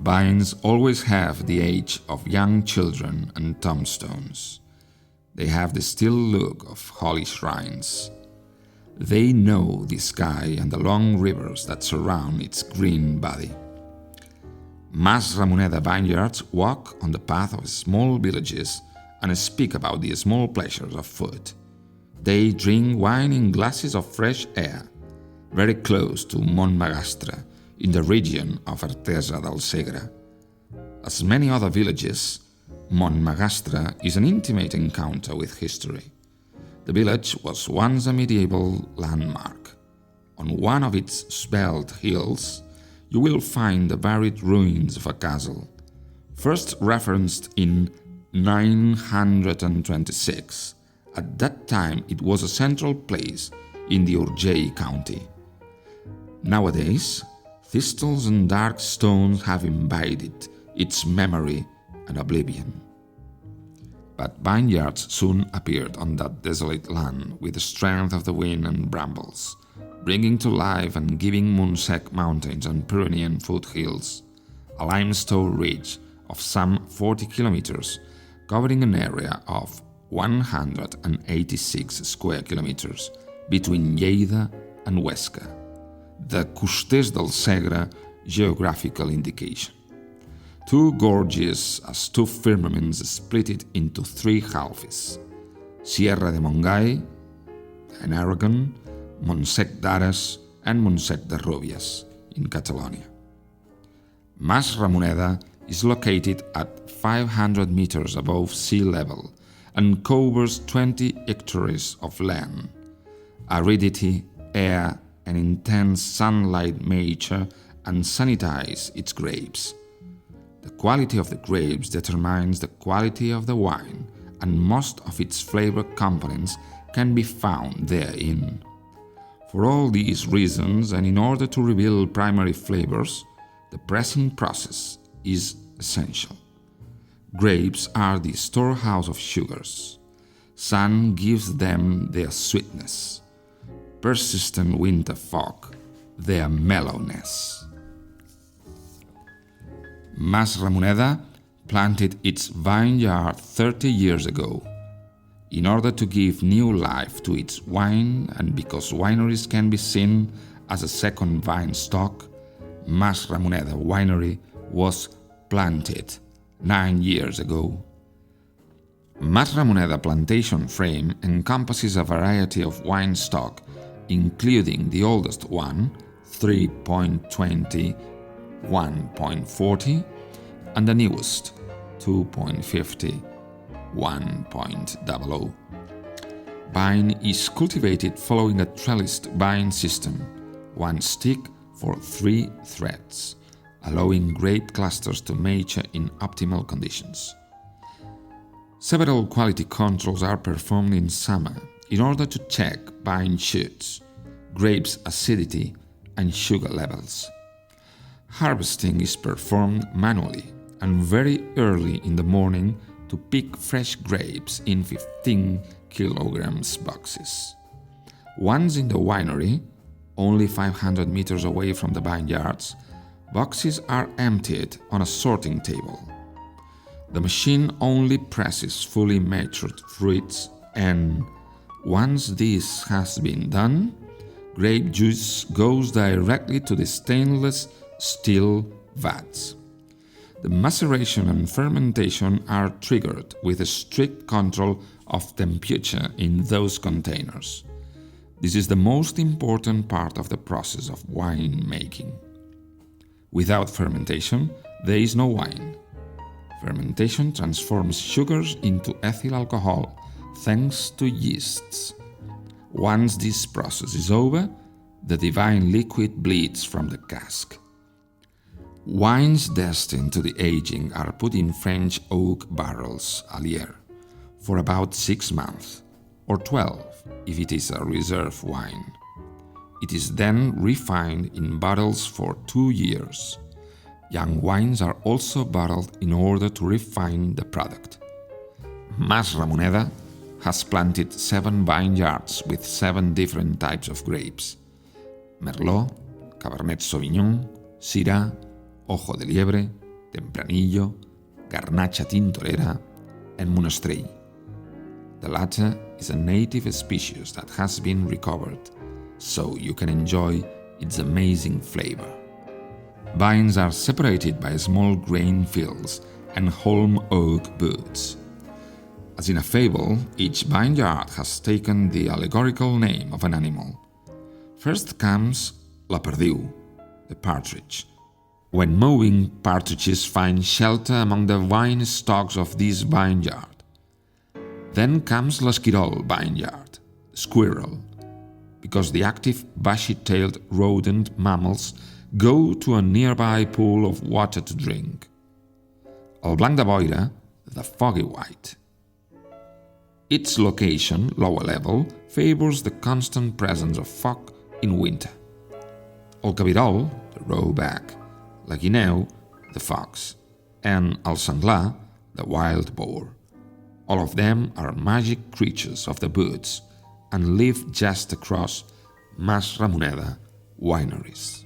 Vines always have the age of young children and tombstones. They have the still look of holy shrines. They know the sky and the long rivers that surround its green body. Mas Ramoneda vineyards walk on the path of small villages and speak about the small pleasures of food. They drink wine in glasses of fresh air, very close to Montmagastre, in the region of Artesa del Segre. As many other villages, Montmagastre is an intimate encounter with history. The village was once a medieval landmark. On one of its svelte hills, you will find the buried ruins of a castle, first referenced in 926. At that time, it was a central place in the Urgell county. Nowadays, thistles and dark stones have invaded its memory and oblivion. But vineyards soon appeared on that desolate land with the strength of the wind and brambles, bringing to life and giving Montsec mountains and Pyrenean foothills a limestone ridge of some 40 kilometers, covering an area of 186 square kilometers between Lleida and Huesca, the Costers del Segre geographical indication. Two gorges as two firmaments split it into three halves: Sierra de Montgai in Aragon, Montsec d'Ares and Montsec de Rúbies in Catalonia. Mas Ramoneda is located at 500 meters above sea level and covers 20 hectares of land. Aridity, air, and intense sunlight mature and sanitize its grapes. The quality of the grapes determines the quality of the wine, and most of its flavor components can be found therein. For all these reasons, and in order to reveal primary flavors, the pressing process is essential. Grapes are the storehouse of sugars. Sun gives them their sweetness. Persistent winter fog, their mellowness. Mas Ramoneda planted its vineyard 30 years ago. In order to give new life to its wine, and because wineries can be seen as a second vine stock, Mas Ramoneda Winery was planted 9 years ago. Mas Ramoneda plantation frame encompasses a variety of wine stock, including the oldest one, 3.20, 1.40, and the newest, 2.50, 1.00. Vine is cultivated following a trellised vine system, one stick for 3 threads, allowing grape clusters to mature in optimal conditions. Several quality controls are performed in summer in order to check vine shoots, grapes' acidity, and sugar levels. Harvesting is performed manually and very early in the morning to pick fresh grapes in 15 kilograms boxes. Once in the winery, only 500 meters away from the vineyards, boxes are emptied on a sorting table. The machine only presses fully matured fruits, and once this has been done, grape juice goes directly to the stainless steel vats. The maceration and fermentation are triggered with a strict control of temperature in those containers. This is the most important part of the process of wine making. Without fermentation, there is no wine. Fermentation transforms sugars into ethyl alcohol thanks to yeasts. Once this process is over, the divine liquid bleeds from the cask. Wines destined to the aging are put in French oak barrels, Allier, for about 6 months, or 12 if it is a reserve wine. It is then refined in bottles for 2 years. Young wines are also bottled in order to refine the product. Mas Ramoneda has planted 7 vineyards with 7 different types of grapes: Merlot, Cabernet Sauvignon, Syrah, Ojo de Liebre, tempranillo, garnacha tintorera, and monastrell. The latter is a native species that has been recovered, so you can enjoy its amazing flavor. Vines are separated by small grain fields and holm oak buds. As in a fable, each vineyard has taken the allegorical name of an animal. First comes la perdiu, the partridge. When mowing, partridges find shelter among the vine stalks of this vineyard. Then comes l'esquirol vineyard, the squirrel, because the active bushy-tailed rodent mammals go to a nearby pool of water to drink. El blanc de boira, the foggy white. Its location, lower level, favors the constant presence of fog in winter. El cabirol, the roeback, la guineu, the fox, and el senglar, the wild boar. All of them are magic creatures of the woods and live just across Mas Ramoneda wineries.